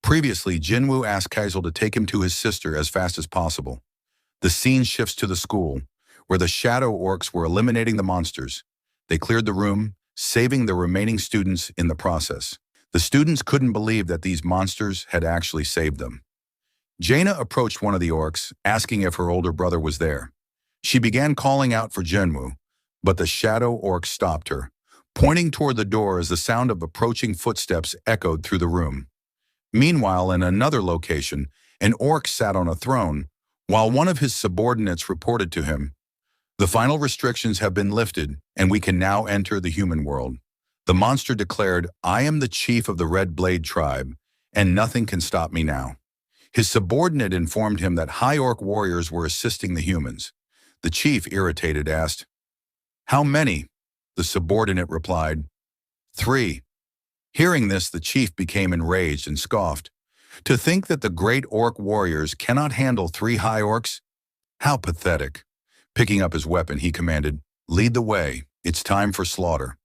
Previously, Jinwoo asked Kaizul to take him to his sister as fast as possible. The scene shifts to the school, where the shadow orcs were eliminating the monsters. They cleared the room, saving the remaining students in the process. The students couldn't believe that these monsters had actually saved them. Jaina approached one of the orcs, asking if her older brother was there. She began calling out for Jinwoo, but the shadow orc stopped her, pointing toward the door as the sound of approaching footsteps echoed through the room. Meanwhile, in another location, an orc sat on a throne, while one of his subordinates reported to him, "The final restrictions have been lifted, and we can now enter the human world." The monster declared, "I am the chief of the Red Blade tribe, and nothing can stop me now." His subordinate informed him that high orc warriors were assisting the humans. The chief, irritated, asked, "How many?" The subordinate replied, "3." Hearing this, the chief became enraged and scoffed. "To think that the great orc warriors cannot handle 3 high orcs? How pathetic." Picking up his weapon, he commanded, "Lead the way. It's time for slaughter."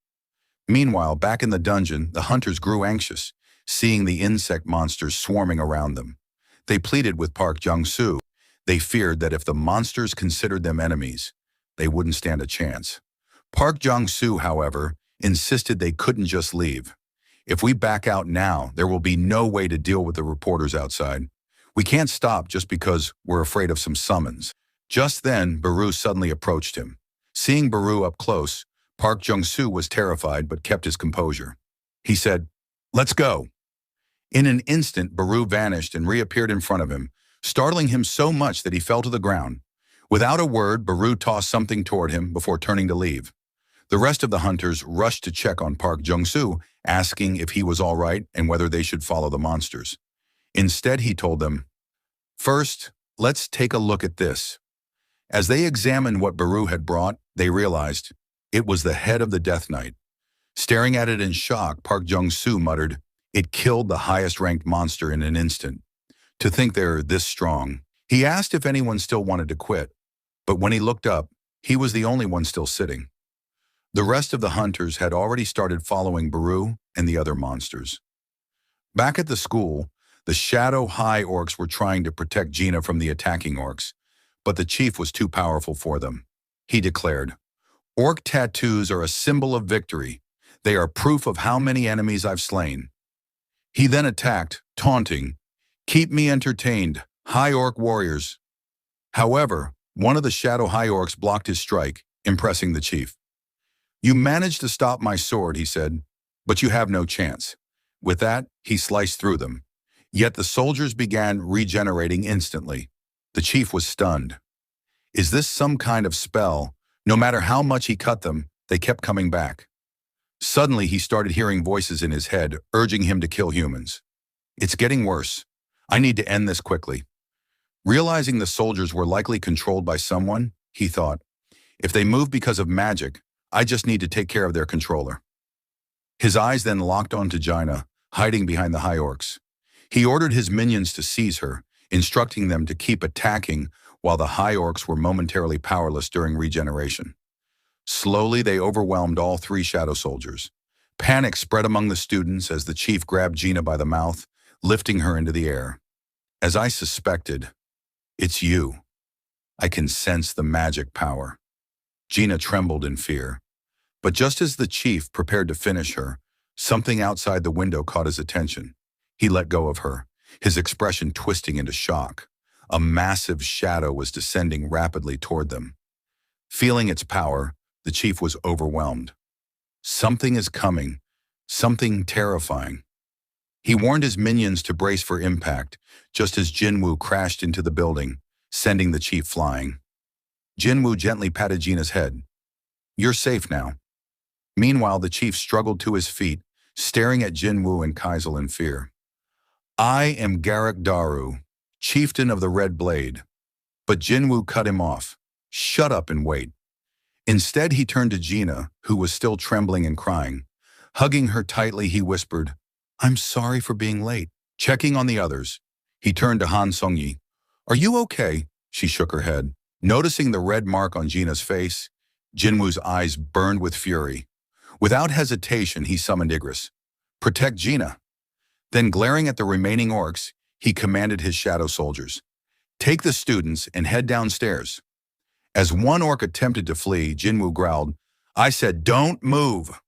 Meanwhile, back in the dungeon, the hunters grew anxious, seeing the insect monsters swarming around them. They pleaded with Park Jung-soo. They feared that if the monsters considered them enemies, they wouldn't stand a chance. Park Jung-soo, however, insisted they couldn't just leave. "If we back out now, there will be no way to deal with the reporters outside. We can't stop just because we're afraid of some summons." Just then, Baru suddenly approached him. Seeing Baru up close, Park Jung-soo was terrified but kept his composure. He said, "Let's go." In an instant, Baru vanished and reappeared in front of him, startling him so much that he fell to the ground. Without a word, Baru tossed something toward him before turning to leave. The rest of the hunters rushed to check on Park Jung-soo, asking if he was all right and whether they should follow the monsters. Instead, he told them, "First, let's take a look at this." As they examined what Baru had brought, they realized it was the head of the Death Knight. Staring at it in shock, Park Jung-soo muttered, "It killed the highest-ranked monster in an instant. To think they're this strong." He asked if anyone still wanted to quit, but when he looked up, he was the only one still sitting. The rest of the hunters had already started following Baru and the other monsters. Back at the school, the Shadow High Orcs were trying to protect Gina from the attacking orcs, but the chief was too powerful for them. He declared, "Orc tattoos are a symbol of victory. They are proof of how many enemies I've slain." He then attacked, taunting, "Keep me entertained, High Orc warriors." However, one of the Shadow High Orcs blocked his strike, impressing the chief. "You managed to stop my sword," he said, "but you have no chance." With that, he sliced through them. Yet the soldiers began regenerating instantly. The chief was stunned. Is this some kind of spell? No matter how much he cut them, they kept coming back. Suddenly, he started hearing voices in his head, urging him to kill humans. "It's getting worse. I need to end this quickly." Realizing the soldiers were likely controlled by someone, he thought, "If they move because of magic, I just need to take care of their controller." His eyes then locked onto Jaina, hiding behind the High Orcs. He ordered his minions to seize her, instructing them to keep attacking while the High Orcs were momentarily powerless during regeneration. Slowly, they overwhelmed all 3 shadow soldiers. Panic spread among the students as the chief grabbed Gina by the mouth, lifting her into the air. "As I suspected, it's you. I can sense the magic power." Gina trembled in fear. But just as the chief prepared to finish her, something outside the window caught his attention. He let go of her, his expression twisting into shock. A massive shadow was descending rapidly toward them. Feeling its power, the chief was overwhelmed. Something is coming, something terrifying. He warned his minions to brace for impact, just as Jinwoo crashed into the building, sending the chief flying. Jinwoo gently patted Gina's head. "You're safe now." Meanwhile, the chief struggled to his feet, staring at Jinwoo and Kaizul in fear. "I am Garrick Daru, chieftain of the Red Blade." But Jinwoo cut him off. "Shut up and wait." Instead, he turned to Gina, who was still trembling and crying. Hugging her tightly, he whispered, "I'm sorry for being late." Checking on the others, he turned to Han Sungyi. "Are you okay?" She shook her head. Noticing the red mark on Gina's face, Jinwoo's eyes burned with fury. Without hesitation, he summoned Igris. "Protect Gina." Then, glaring at the remaining orcs, he commanded his shadow soldiers, "Take the students and head downstairs." As one orc attempted to flee, Jinwu growled, "I said don't move."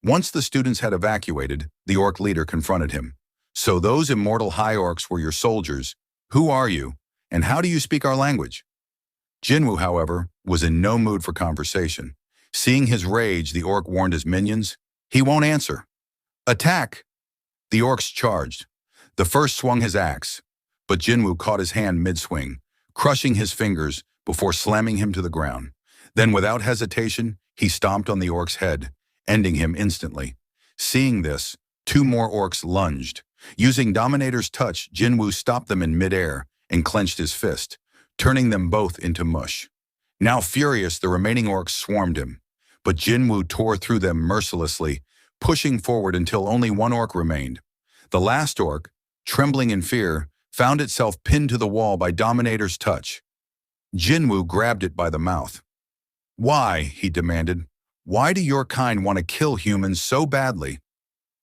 Once the students had evacuated, the orc leader confronted him. "So those immortal high orcs were your soldiers. Who are you, and how do you speak our language?" Jinwu, however, was in no mood for conversation. Seeing his rage, the orc warned his minions, "He won't answer. Attack!" The orcs charged. The first swung his axe, but Jinwu caught his hand mid-swing, crushing his fingers before slamming him to the ground. Then, without hesitation, he stomped on the orc's head, ending him instantly. Seeing this, two more orcs lunged. Using Dominator's touch, Jinwu stopped them in midair and clenched his fist, turning them both into mush. Now furious, the remaining orcs swarmed him, but Jinwu tore through them mercilessly, pushing forward until only one orc remained. The last orc, trembling in fear, found itself pinned to the wall by Dominator's touch. Jinwu grabbed it by the mouth. "Why?" he demanded. "Why do your kind want to kill humans so badly?"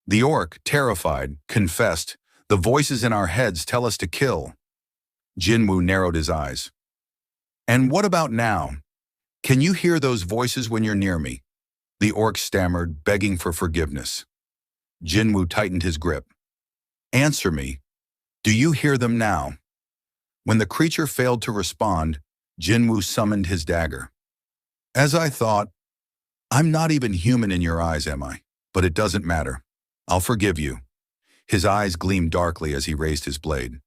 The orc, terrified, confessed, "The voices in our heads tell us to kill." Jinwu narrowed his eyes. "And what about now? Can you hear those voices when you're near me?" The orc stammered, begging for forgiveness. Jinwu tightened his grip. "Answer me. Do you hear them now?" When the creature failed to respond, Jinwu summoned his dagger. "As I thought, I'm not even human in your eyes, am I? But it doesn't matter. I'll forgive you." His eyes gleamed darkly as he raised his blade.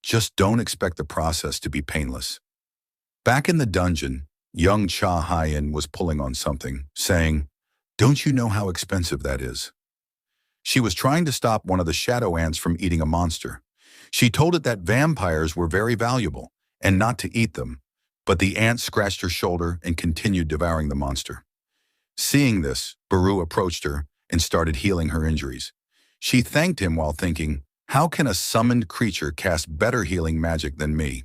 "Just don't expect the process to be painless." Back in the dungeon, young Cha Haiyan was pulling on something, saying, "Don't you know how expensive that is?" She was trying to stop one of the shadow ants from eating a monster. She told it that vampires were very valuable and not to eat them, but the ant scratched her shoulder and continued devouring the monster. Seeing this, Baru approached her and started healing her injuries. She thanked him while thinking, "How can a summoned creature cast better healing magic than me?"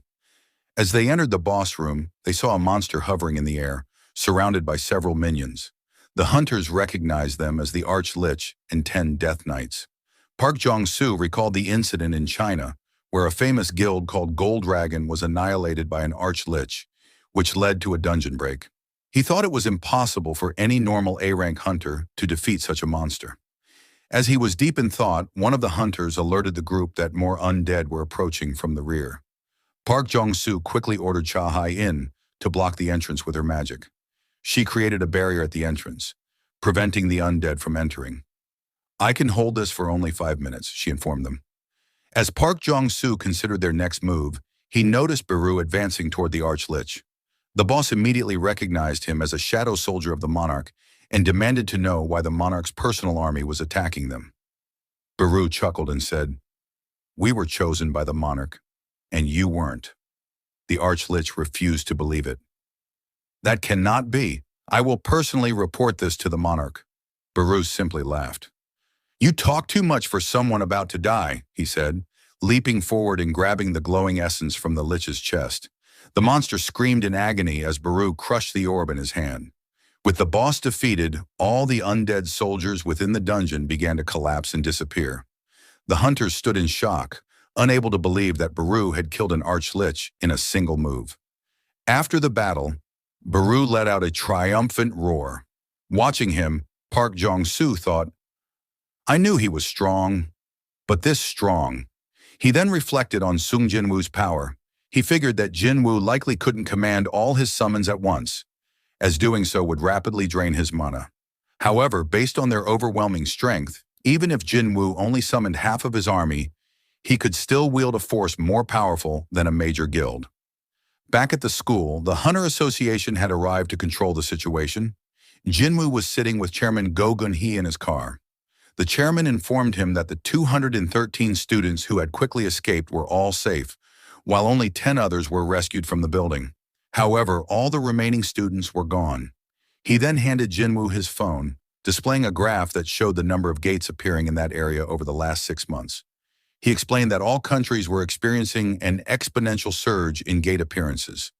As they entered the boss room, they saw a monster hovering in the air, surrounded by several minions. The hunters recognized them as the Arch-Lich and 10 Death Knights. Park Jong-soo recalled the incident in China, where a famous guild called Gold Dragon was annihilated by an Arch-Lich, which led to a dungeon break. He thought it was impossible for any normal A-rank hunter to defeat such a monster. As he was deep in thought, one of the hunters alerted the group that more undead were approaching from the rear. Park Jong-soo quickly ordered Cha Haiyan to block the entrance with her magic. She created a barrier at the entrance, preventing the undead from entering. "I can hold this for only 5 minutes," she informed them. As Park Jong-soo considered their next move, he noticed Baru advancing toward the Arch-Lich. The boss immediately recognized him as a shadow soldier of the monarch and demanded to know why the monarch's personal army was attacking them. Baru chuckled and said, "We were chosen by the monarch, and you weren't." The Arch-Lich refused to believe it. "That cannot be. I will personally report this to the monarch." Baru simply laughed. "You talk too much for someone about to die," he said, leaping forward and grabbing the glowing essence from the Lich's chest. The monster screamed in agony as Baru crushed the orb in his hand. With the boss defeated, all the undead soldiers within the dungeon began to collapse and disappear. The hunters stood in shock, unable to believe that Baru had killed an Arch-Lich in a single move. After the battle, Baru let out a triumphant roar. Watching him, Park Jong-soo thought, "I knew he was strong, but this strong." He then reflected on Sung Jinwoo's power. He figured that Jinwu likely couldn't command all his summons at once, as doing so would rapidly drain his mana. However, based on their overwhelming strength, even if Jinwu only summoned half of his army, he could still wield a force more powerful than a major guild. Back at the school, the Hunter Association had arrived to control the situation. Jinwu was sitting with Chairman Go Gun-hee in his car. The chairman informed him that the 213 students who had quickly escaped were all safe, while only 10 others were rescued from the building. However, all the remaining students were gone. He then handed Jinwu his phone, displaying a graph that showed the number of gates appearing in that area over the last 6 months. He explained that all countries were experiencing an exponential surge in gate appearances,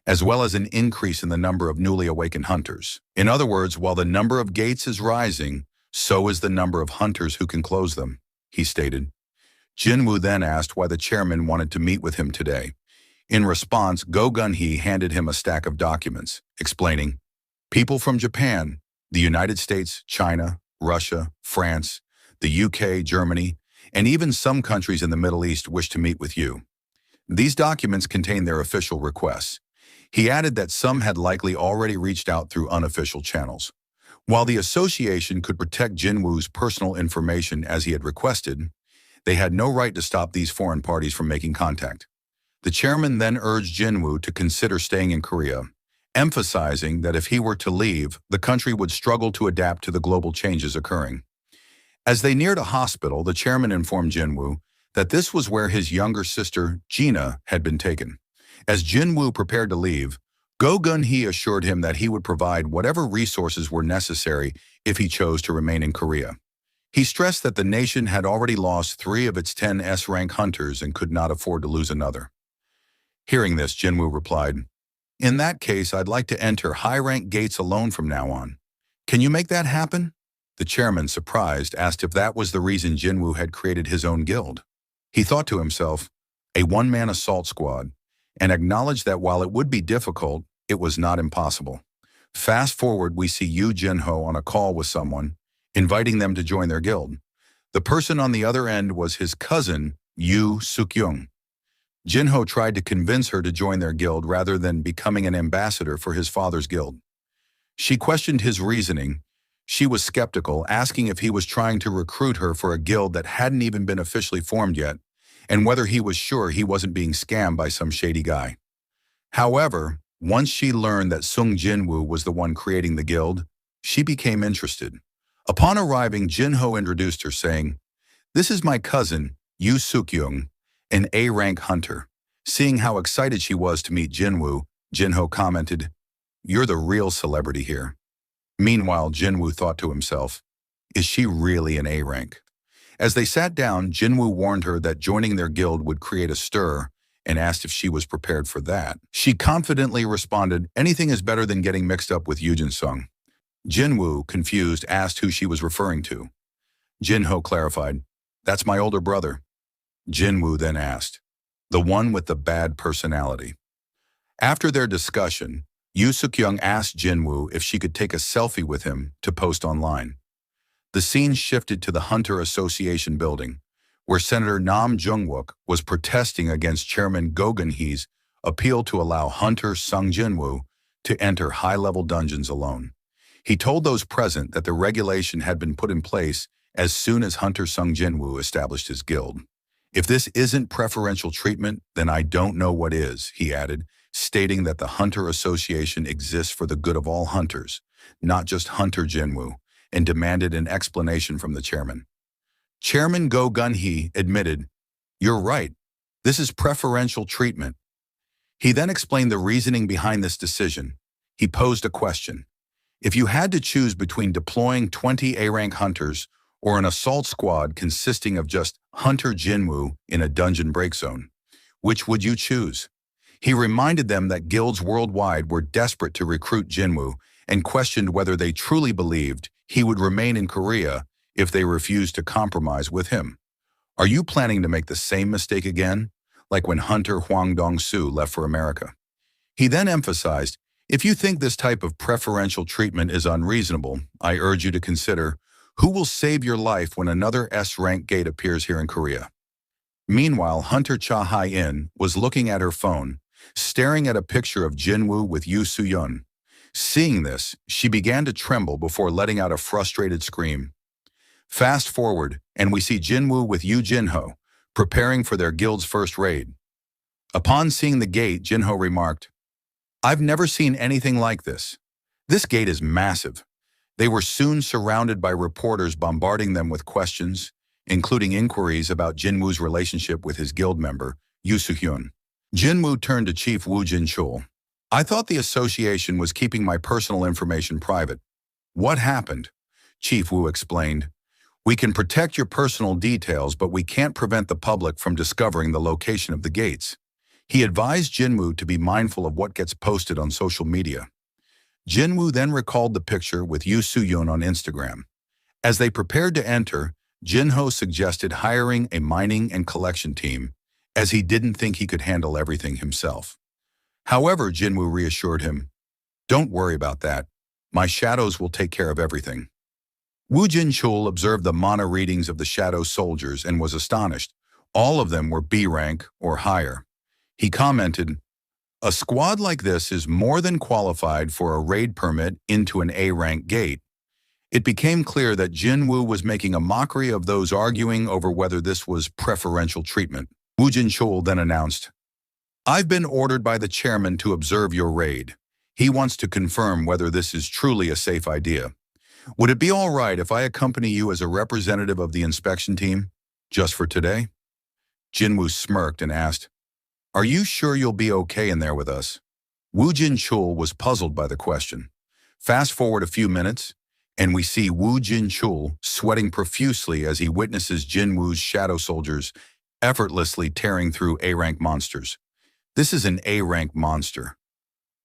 as well as an increase in the number of newly awakened hunters. In other words, while the number of gates is rising, so is the number of hunters who can close them, he stated. Jinwoo then asked why the chairman wanted to meet with him today. In response, Go Gun-hee handed him a stack of documents, explaining, "People from Japan, the United States, China, Russia, France, the UK, Germany, and even some countries in the Middle East wish to meet with you." These documents contain their official requests. He added that some had likely already reached out through unofficial channels. While the association could protect Jinwoo's personal information as he had requested, they had no right to stop these foreign parties from making contact. The chairman then urged Jinwoo to consider staying in Korea, emphasizing that if he were to leave, the country would struggle to adapt to the global changes occurring. As they neared a hospital, the chairman informed Jinwoo that this was where his younger sister, Gina, had been taken. As Jinwoo prepared to leave, Go Gun-hee assured him that he would provide whatever resources were necessary if he chose to remain in Korea. He stressed that the nation had already lost 3 of its 10 S-rank hunters and could not afford to lose another. Hearing this, Jinwoo replied, "In that case, I'd like to enter high-rank gates alone from now on. Can you make that happen?" The chairman, surprised, asked if that was the reason Jinwoo had created his own guild. He thought to himself, a one-man assault squad, and acknowledged that while it would be difficult, it was not impossible. Fast forward, we see Yoo Jin-ho on a call with someone, inviting them to join their guild. The person on the other end was his cousin, Yoo Suk-young. Jin-ho tried to convince her to join their guild rather than becoming an ambassador for his father's guild. She questioned his reasoning. She was skeptical, asking if he was trying to recruit her for a guild that hadn't even been officially formed yet, and whether he was sure he wasn't being scammed by some shady guy. However, once she learned that Sung Jinwoo was the one creating the guild, she became interested. Upon arriving, Jin-ho introduced her, saying, "This is my cousin, Yoo Suk-young, an A-rank hunter." Seeing how excited she was to meet Jinwoo, Jin-ho commented, "You're the real celebrity here." Meanwhile, Jinwoo thought to himself, is she really an A-rank? As they sat down, Jinwoo warned her that joining their guild would create a stir and asked if she was prepared for that. She confidently responded, "Anything is better than getting mixed up with Yoo Jin-sung." Jinwoo, confused, asked who she was referring to. Jin-ho clarified, "That's my older brother." Jinwoo then asked, "The one with the bad personality?" After their discussion, Yoo Suk-young asked Jinwoo if she could take a selfie with him to post online. The scene shifted to the Hunter Association building, where Senator Nam Jung-wook was protesting against Chairman Go Gun-hee's appeal to allow Hunter Sung Jinwoo to enter high-level dungeons alone. He told those present that the regulation had been put in place as soon as Hunter Sung Jinwoo established his guild. "If this isn't preferential treatment, then I don't know what is," he added, stating that the Hunter Association exists for the good of all hunters, not just Hunter Jinwoo, and demanded an explanation from the chairman. Chairman Go Gun-hee admitted, "You're right, this is preferential treatment." He then explained the reasoning behind this decision. He posed a question. If you had to choose between deploying 20 A-rank hunters or an assault squad consisting of just Hunter Jinwoo in a dungeon break zone, which would you choose? He reminded them that guilds worldwide were desperate to recruit Jinwoo and questioned whether they truly believed he would remain in Korea if they refused to compromise with him. "Are you planning to make the same mistake again, like when Hunter Hwang Dong-soo left for America?" He then emphasized, "If you think this type of preferential treatment is unreasonable, I urge you to consider who will save your life when another S-rank gate appears here in Korea." Meanwhile, Hunter Cha Hai-in was looking at her phone, staring at a picture of Jinwoo with Yoo Soo-yeon. Seeing this, she began to tremble before letting out a frustrated scream. Fast forward, and we see Jinwoo with Yoo Jin-ho, preparing for their guild's first raid. Upon seeing the gate, Jin-ho remarked, "I've never seen anything like this. This gate is massive." They were soon surrounded by reporters bombarding them with questions, including inquiries about Jinwoo's relationship with his guild member, Yoo Soo-hyun. Jinwoo turned to Chief Woo Jin-chul. "I thought the association was keeping my personal information private. What happened?" Chief Woo explained, "We can protect your personal details, but we can't prevent the public from discovering the location of the gates." He advised Jinwoo to be mindful of what gets posted on social media. Jinwoo then recalled the picture with Yoo Soo-yeon on Instagram. As they prepared to enter, Jinho suggested hiring a mining and collection team, as he didn't think he could handle everything himself. However, Jinwoo reassured him, "Don't worry about that. My shadows will take care of everything." Wu Jinchul observed the mana readings of the shadow soldiers and was astonished. All of them were B rank or higher. He commented, "A squad like this is more than qualified for a raid permit into an A rank gate." It became clear that Jinwoo was making a mockery of those arguing over whether this was preferential treatment. Wu Jinchul then announced, "I've been ordered by the chairman to observe your raid. He wants to confirm whether this is truly a safe idea. Would it be all right if I accompany you as a representative of the inspection team, just for today?" Jinwoo smirked and asked, "Are you sure you'll be okay in there with us?" Wu Jinchul was puzzled by the question. Fast forward a few minutes, and we see Wu Jinchul sweating profusely as he witnesses Jinwoo's shadow soldiers effortlessly tearing through A-rank monsters. This is an A-rank monster.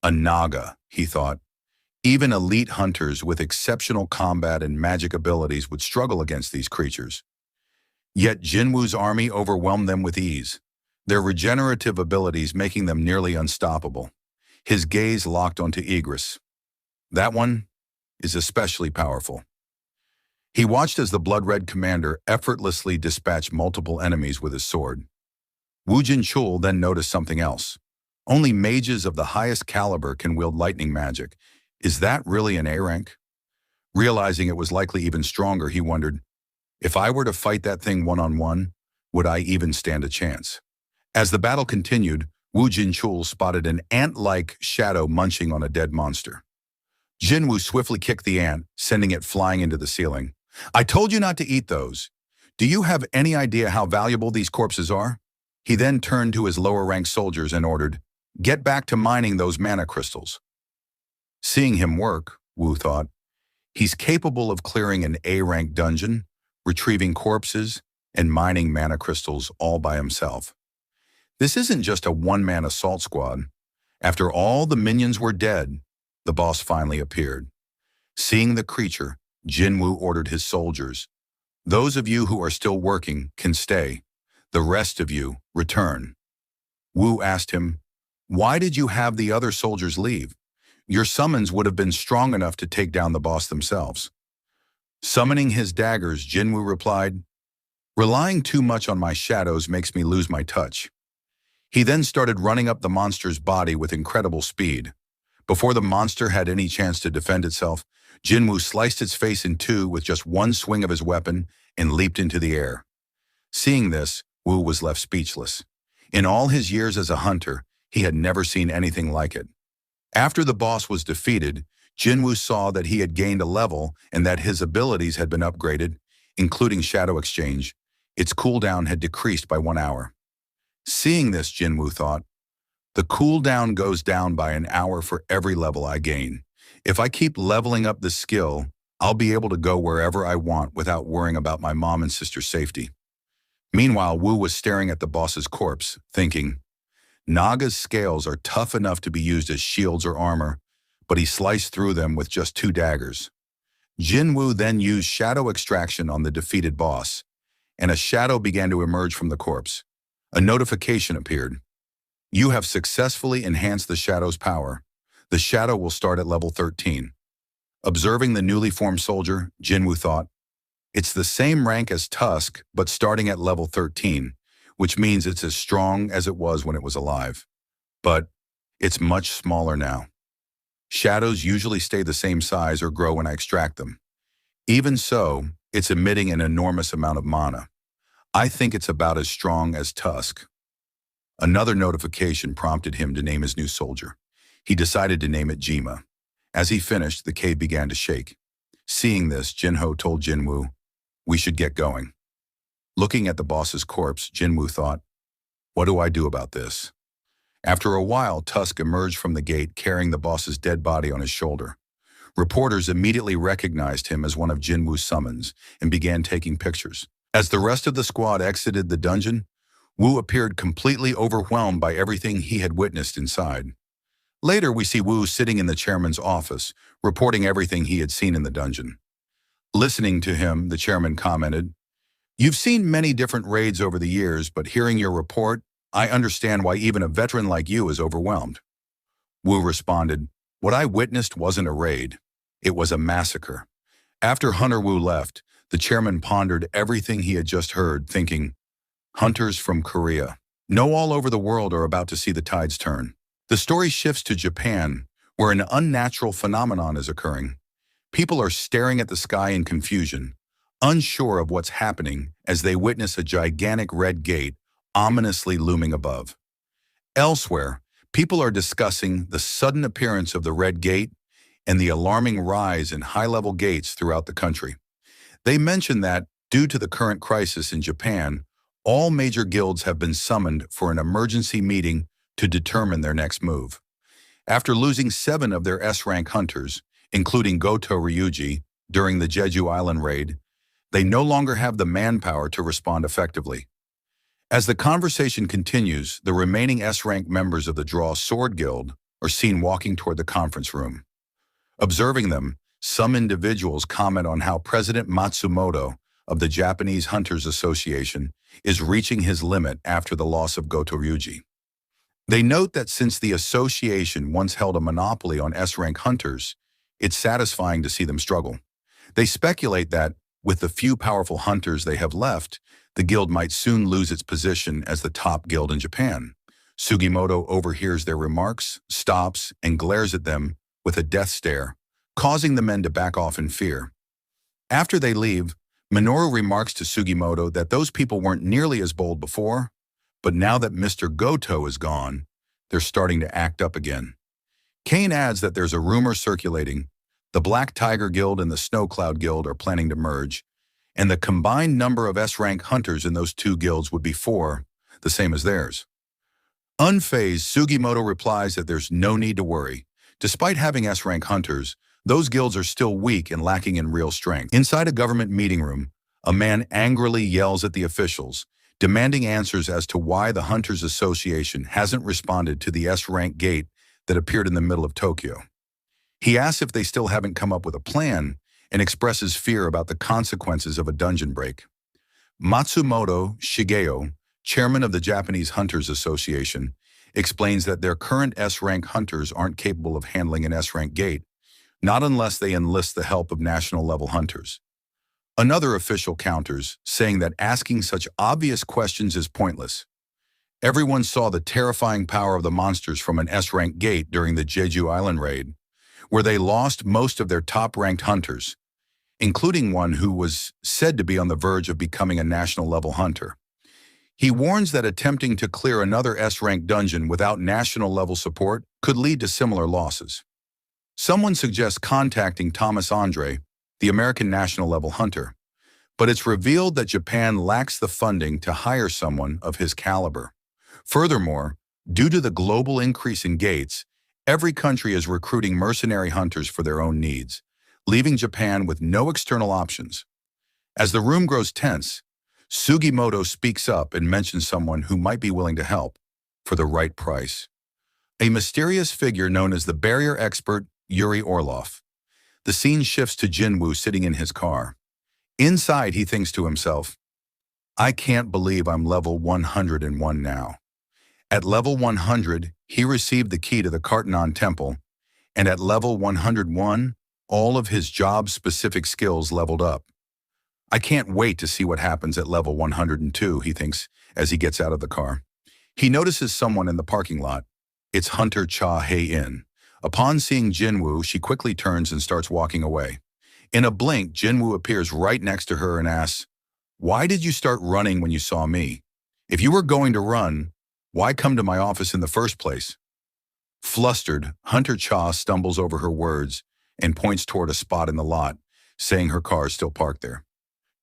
A Naga, he thought. Even elite hunters with exceptional combat and magic abilities would struggle against these creatures. Yet Jinwoo's army overwhelmed them with ease, their regenerative abilities making them nearly unstoppable. His gaze locked onto Igris. That one is especially powerful. He watched as the blood-red commander effortlessly dispatched multiple enemies with his sword. Wu Jinchul then noticed something else. Only mages of the highest caliber can wield lightning magic. Is that really an A rank? Realizing it was likely even stronger, he wondered, if I were to fight that thing one-on-one, would I even stand a chance? As the battle continued, Wu Jinchul spotted an ant-like shadow munching on a dead monster. Jinwoo swiftly kicked the ant, sending it flying into the ceiling. "I told you not to eat those. Do you have any idea how valuable these corpses are?" He then turned to his lower-ranked soldiers and ordered, "Get back to mining those mana crystals." Seeing him work, Wu thought, he's capable of clearing an A-rank dungeon, retrieving corpses, and mining mana crystals all by himself. This isn't just a one-man assault squad. After all the minions were dead, the boss finally appeared. Seeing the creature, Jinwoo ordered his soldiers, "Those of you who are still working can stay. The rest of you return." Wu asked him, "Why did you have the other soldiers leave? Your summons would have been strong enough to take down the boss themselves." Summoning his daggers, Jinwoo replied, "Relying too much on my shadows makes me lose my touch." He then started running up the monster's body with incredible speed. Before the monster had any chance to defend itself, Jinwoo sliced its face in two with just one swing of his weapon and leaped into the air. Seeing this, Wu was left speechless. In all his years as a hunter, he had never seen anything like it. After the boss was defeated, Jinwoo saw that he had gained a level and that his abilities had been upgraded, including Shadow Exchange. Its cooldown had decreased by 1 hour. Seeing this, Jinwoo thought, "The cooldown goes down by an hour for every level I gain. If I keep leveling up this skill, I'll be able to go wherever I want without worrying about my mom and sister's safety." Meanwhile, Wu was staring at the boss's corpse, thinking, Naga's scales are tough enough to be used as shields or armor, but he sliced through them with just 2 daggers. Jinwoo then used shadow extraction on the defeated boss, and a shadow began to emerge from the corpse. A notification appeared. "You have successfully enhanced the shadow's power. The shadow will start at level 13. Observing the newly formed soldier, Jinwoo thought, it's the same rank as Tusk, but starting at level 13, which means it's as strong as it was when it was alive. But it's much smaller now. Shadows usually stay the same size or grow when I extract them. Even so, it's emitting an enormous amount of mana. I think it's about as strong as Tusk." Another notification prompted him to name his new soldier. He decided to name it Jima. As he finished, the cave began to shake. Seeing this, Jinho told Jinwoo, "We should get going." Looking at the boss's corpse, Jinwoo thought, "What do I do about this?" After a while, Tusk emerged from the gate carrying the boss's dead body on his shoulder. Reporters immediately recognized him as one of Jinwoo's summons and began taking pictures. As the rest of the squad exited the dungeon, Wu appeared completely overwhelmed by everything he had witnessed inside. Later, we see Wu sitting in the chairman's office, reporting everything he had seen in the dungeon. Listening to him, the chairman commented, You've seen many different raids over the years, but hearing your report, I understand why even a veteran like you is overwhelmed. Wu responded, what I witnessed wasn't a raid. It was a massacre. After Hunter Wu left, the chairman pondered everything he had just heard, thinking, hunters from Korea. No, all over the world are about to see the tides turn. The story shifts to Japan, where an unnatural phenomenon is occurring. People are staring at the sky in confusion, unsure of what's happening as they witness a gigantic red gate ominously looming above. Elsewhere, people are discussing the sudden appearance of the red gate and the alarming rise in high-level gates throughout the country. They mention that, due to the current crisis in Japan, all major guilds have been summoned for an emergency meeting to determine their next move. After losing 7 of their S-rank hunters, including Goto Ryuji, during the Jeju Island raid, they no longer have the manpower to respond effectively. As the conversation continues, the remaining S-rank members of the Draw Sword Guild are seen walking toward the conference room. Observing them, some individuals comment on how President Matsumoto of the Japanese Hunters Association is reaching his limit after the loss of Goto Ryuji. They note that since the association once held a monopoly on S-rank hunters, it's satisfying to see them struggle. They speculate that, with the few powerful hunters they have left, the guild might soon lose its position as the top guild in Japan. Sugimoto overhears their remarks, stops, and glares at them with a death stare, causing the men to back off in fear. After they leave, Minoru remarks to Sugimoto that those people weren't nearly as bold before, but now that Mr. Goto is gone, they're starting to act up again. Kane adds that there's a rumor circulating. The Black Tiger Guild and the Snow Cloud Guild are planning to merge, and the combined number of S-rank hunters in those 2 guilds would be 4, the same as theirs. Unfazed, Sugimoto replies that there's no need to worry. Despite having S-rank hunters, those guilds are still weak and lacking in real strength. Inside a government meeting room, a man angrily yells at the officials, demanding answers as to why the Hunters Association hasn't responded to the S-rank gate that appeared in the middle of Tokyo. He asks if they still haven't come up with a plan and expresses fear about the consequences of a dungeon break. Matsumoto Shigeo, chairman of the Japanese Hunters Association, explains that their current S-rank hunters aren't capable of handling an S-rank gate, not unless they enlist the help of national-level hunters. Another official counters, saying that asking such obvious questions is pointless. Everyone saw the terrifying power of the monsters from an S-rank gate during the Jeju Island raid, where they lost most of their top-ranked hunters, including one who was said to be on the verge of becoming a national-level hunter. He warns that attempting to clear another S-rank dungeon without national-level support could lead to similar losses. Someone suggests contacting Thomas Andre, the American national-level hunter, but it's revealed that Japan lacks the funding to hire someone of his caliber. Furthermore, due to the global increase in gates, every country is recruiting mercenary hunters for their own needs, leaving Japan with no external options. As the room grows tense, Sugimoto speaks up and mentions someone who might be willing to help, for the right price. A mysterious figure known as the barrier expert Yuri Orlov. The scene shifts to Jinwoo sitting in his car. Inside, he thinks to himself, I can't believe I'm level 101 now. At level 100, he received the key to the Kartanon Temple, and at level 101, all of his job-specific skills leveled up. I can't wait to see what happens at level 102, he thinks as he gets out of the car. He notices someone in the parking lot. It's Hunter Cha Hae-in. Upon seeing Jinwoo, she quickly turns and starts walking away. In a blink, Jinwoo appears right next to her and asks, why did you start running when you saw me? If you were going to run, why come to my office in the first place? Flustered, Hunter Cha stumbles over her words and points toward a spot in the lot, saying her car is still parked there.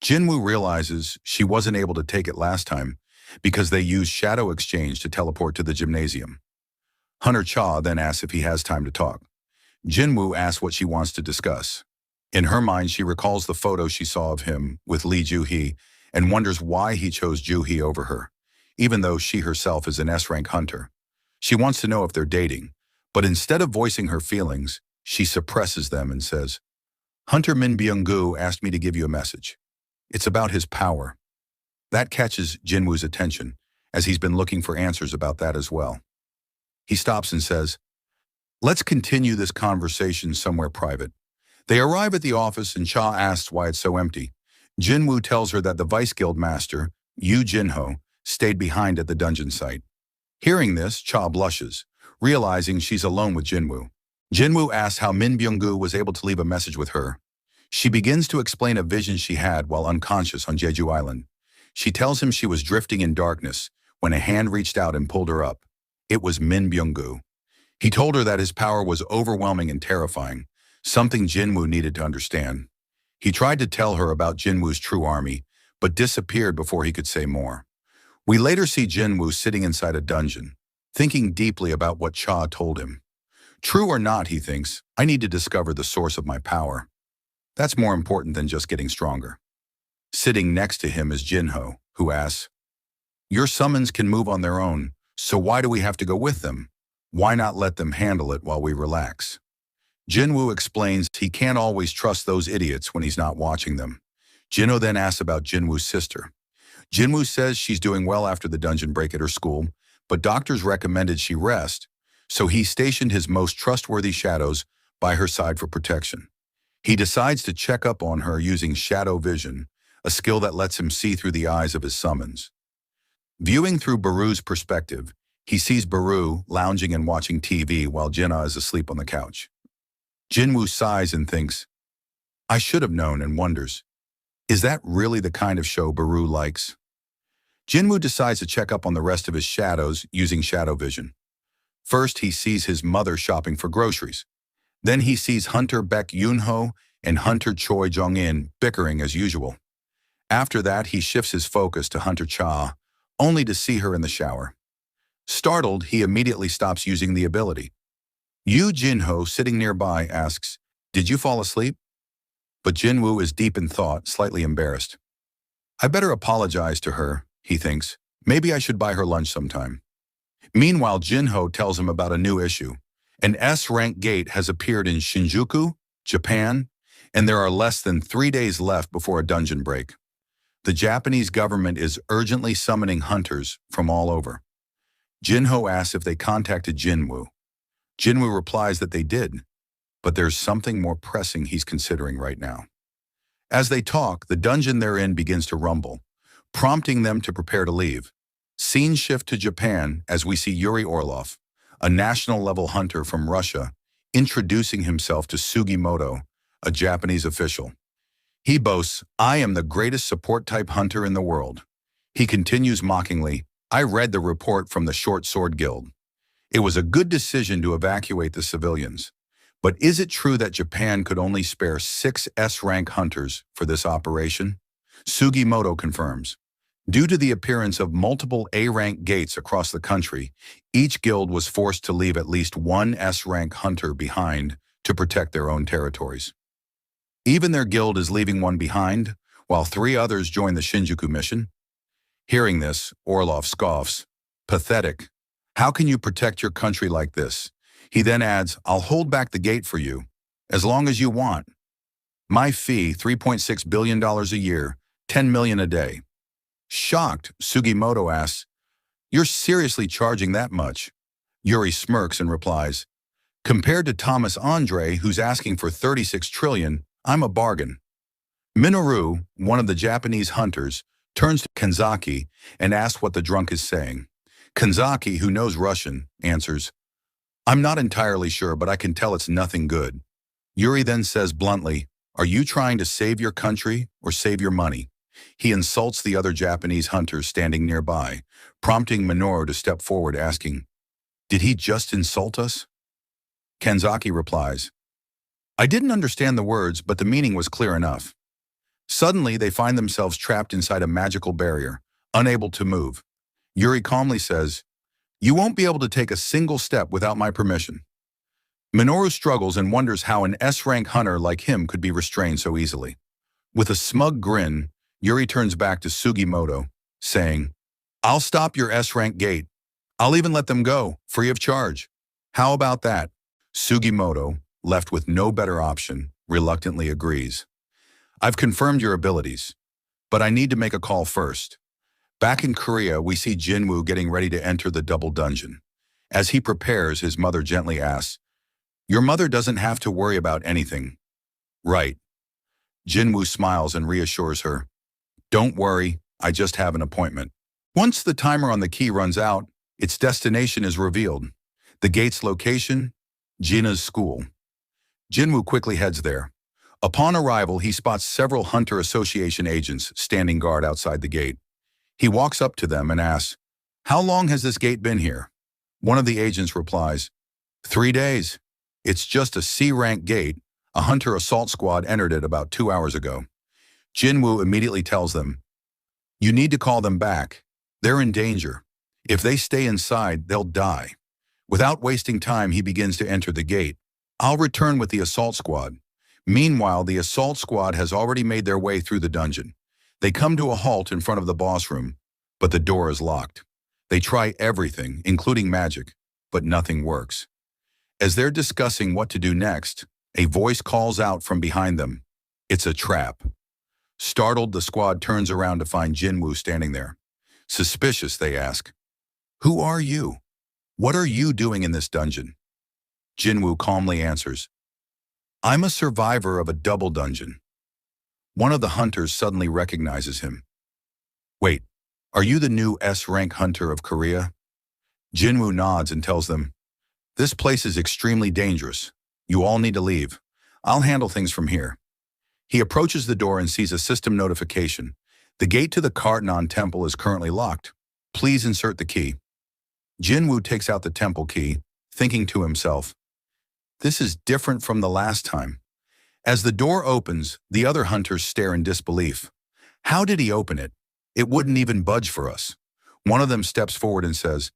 Jinwoo realizes she wasn't able to take it last time because they used Shadow Exchange to teleport to the gymnasium. Hunter Cha then asks if he has time to talk. Jinwoo asks what she wants to discuss. In her mind, she recalls the photo she saw of him with Lee Joo-hee and wonders why he chose Joo-hee over her, even though she herself is an S-rank hunter. She wants to know if they're dating, but instead of voicing her feelings, she suppresses them and says, Hunter Min Byung-gu asked me to give you a message. It's about his power. That catches Jinwoo's attention, as he's been looking for answers about that as well. He stops and says, "Let's continue this conversation somewhere private." They arrive at the office and Cha asks why it's so empty. Jinwoo tells her that the Vice Guild Master, Yu Jinho, stayed behind at the dungeon site. Hearing this, Cha blushes, realizing she's alone with Jinwoo. Jinwoo asks how Min Byung-gu was able to leave a message with her. She begins to explain a vision she had while unconscious on Jeju Island. She tells him she was drifting in darkness when a hand reached out and pulled her up. It was Min Byung-gu. He told her that his power was overwhelming and terrifying, something Jinwoo needed to understand. He tried to tell her about Jinwoo's true army, but disappeared before he could say more. We later see Jinwoo sitting inside a dungeon, thinking deeply about what Cha told him. True or not, he thinks, I need to discover the source of my power. That's more important than just getting stronger. Sitting next to him is Jinho, who asks, "Your summons can move on their own, so why do we have to go with them? Why not let them handle it while we relax?" Jinwoo explains he can't always trust those idiots when he's not watching them. Jinho then asks about Jinwoo's sister. Jinwoo says she's doing well after the dungeon break at her school, but doctors recommended she rest, so he stationed his most trustworthy shadows by her side for protection. He decides to check up on her using shadow vision, a skill that lets him see through the eyes of his summons. Viewing through Baru's perspective, he sees Baru lounging and watching TV while Jinna is asleep on the couch. Jinwoo sighs and thinks, I should have known, and wonders, is that really the kind of show Baru likes? Jinwoo decides to check up on the rest of his shadows using shadow vision. First, he sees his mother shopping for groceries. Then he sees Hunter Baek Yoonho and Hunter Choi Jong-in bickering as usual. After that, he shifts his focus to Hunter Cha, only to see her in the shower. Startled, he immediately stops using the ability. Yu Jinho, sitting nearby, asks, "Did you fall asleep?" But Jinwoo is deep in thought, slightly embarrassed. I better apologize to her, he thinks. Maybe I should buy her lunch sometime. Meanwhile, Jinho tells him about a new issue. An S-rank gate has appeared in Shinjuku, Japan, and there are less than 3 days left before a dungeon break. The Japanese government is urgently summoning hunters from all over. Jinho asks if they contacted Jinwoo. Jinwoo replies that they did, but there's something more pressing he's considering right now. As they talk, the dungeon they're in begins to rumble, prompting them to prepare to leave. Scenes shift to Japan as we see Yuri Orlov, a national-level hunter from Russia, introducing himself to Sugimoto, a Japanese official. He boasts, I am the greatest support-type hunter in the world. He continues mockingly, I read the report from the Short Sword Guild. It was a good decision to evacuate the civilians. But is it true that Japan could only spare 6 S-rank hunters for this operation? Sugimoto confirms. Due to the appearance of multiple A-rank gates across the country, each guild was forced to leave at least 1 S-rank hunter behind to protect their own territories. Even their guild is leaving one behind, while 3 others join the Shinjuku mission. Hearing this, Orlov scoffs. Pathetic. How can you protect your country like this? He then adds, I'll hold back the gate for you, as long as you want. My fee, $3.6 billion a year, $10 million a day. Shocked, Sugimoto asks, You're seriously charging that much? Yuri smirks and replies, Compared to Thomas Andre, who's asking for $36 trillion, I'm a bargain. Minoru, one of the Japanese hunters, turns to Kanzaki and asks what the drunk is saying. Kanzaki, who knows Russian, answers, I'm not entirely sure, but I can tell it's nothing good. Yuri then says bluntly, Are you trying to save your country or save your money? He insults the other Japanese hunters standing nearby, prompting Minoru to step forward asking, Did he just insult us? Kanzaki replies, I didn't understand the words, but the meaning was clear enough. Suddenly, they find themselves trapped inside a magical barrier, unable to move. Yuri calmly says, You won't be able to take a single step without my permission. Minoru struggles and wonders how an S-rank hunter like him could be restrained so easily. With a smug grin, Yuri turns back to Sugimoto, saying, I'll stop your S-rank gate. I'll even let them go, free of charge. How about that? Sugimoto, left with no better option, reluctantly agrees. I've confirmed your abilities, but I need to make a call first. Back in Korea, we see Jinwoo getting ready to enter the double dungeon. As he prepares, his mother gently asks, "Your mother doesn't have to worry about anything, right?" Jinwoo smiles and reassures her, "Don't worry, I just have an appointment." Once the timer on the key runs out, its destination is revealed. The gate's location? Gina's school. Jinwoo quickly heads there. Upon arrival, he spots several Hunter Association agents standing guard outside the gate. He walks up to them and asks, "How long has this gate been here?" One of the agents replies, "3 days. It's just a C-rank gate. A Hunter assault squad entered it about 2 hours ago." Jinwoo immediately tells them, "You need to call them back. They're in danger. If they stay inside, they'll die." Without wasting time, he begins to enter the gate. "I'll return with the assault squad." Meanwhile, the assault squad has already made their way through the dungeon. They come to a halt in front of the boss room, but the door is locked. They try everything, including magic, but nothing works. As they're discussing what to do next, a voice calls out from behind them. It's a trap. Startled, the squad turns around to find Jinwoo standing there. Suspicious, they ask, "Who are you? What are you doing in this dungeon?" Jinwoo calmly answers, "I'm a survivor of a double dungeon." One of the hunters suddenly recognizes him. "Wait, are you the new S-rank hunter of Korea?" Jinwoo nods and tells them, "This place is extremely dangerous. You all need to leave. I'll handle things from here." He approaches the door and sees a system notification. The gate to the Kartanon Temple is currently locked. Please insert the key. Jinwoo takes out the temple key, thinking to himself, "This is different from the last time." As the door opens, the other hunters stare in disbelief. "How did he open it? It wouldn't even budge for us." One of them steps forward and says,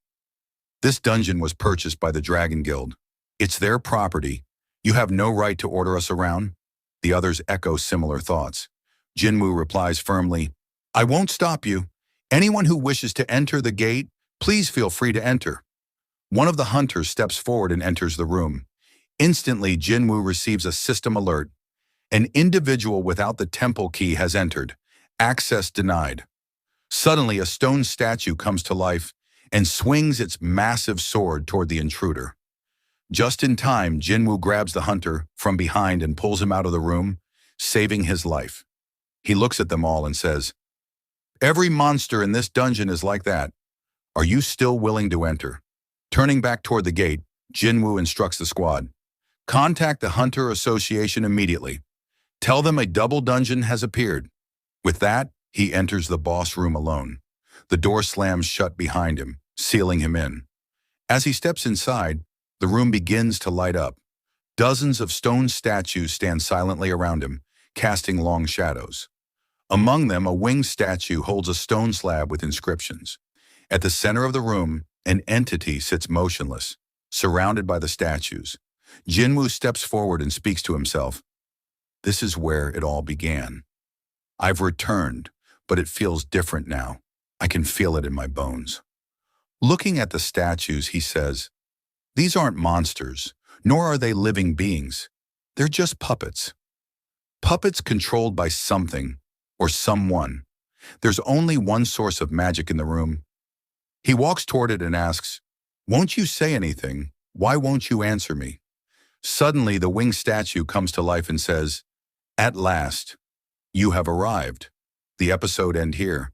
"This dungeon was purchased by the Dragon Guild. It's their property. You have no right to order us around." The others echo similar thoughts. Jinwoo replies firmly, "I won't stop you. Anyone who wishes to enter the gate, please feel free to enter." One of the hunters steps forward and enters the room. Instantly, Jinwoo receives a system alert. An individual without the temple key has entered. Access denied. Suddenly, a stone statue comes to life and swings its massive sword toward the intruder. Just in time, Jinwoo grabs the hunter from behind and pulls him out of the room, saving his life. He looks at them all and says, "Every monster in this dungeon is like that. Are you still willing to enter?" Turning back toward the gate, Jinwoo instructs the squad, "Contact the Hunter Association immediately. Tell them a double dungeon has appeared." With that, he enters the boss room alone. The door slams shut behind him, sealing him in. As he steps inside, the room begins to light up. Dozens of stone statues stand silently around him, casting long shadows. Among them, a winged statue holds a stone slab with inscriptions. At the center of the room, an entity sits motionless, surrounded by the statues. Jinwoo steps forward and speaks to himself. "This is where it all began. I've returned, but it feels different now. I can feel it in my bones." Looking at the statues, he says, "These aren't monsters, nor are they living beings. They're just puppets. Puppets controlled by something or someone. There's only one source of magic in the room." He walks toward it and asks, "Won't you say anything? Why won't you answer me?" Suddenly, the winged statue comes to life and says, "At last, you have arrived." The episode ends here.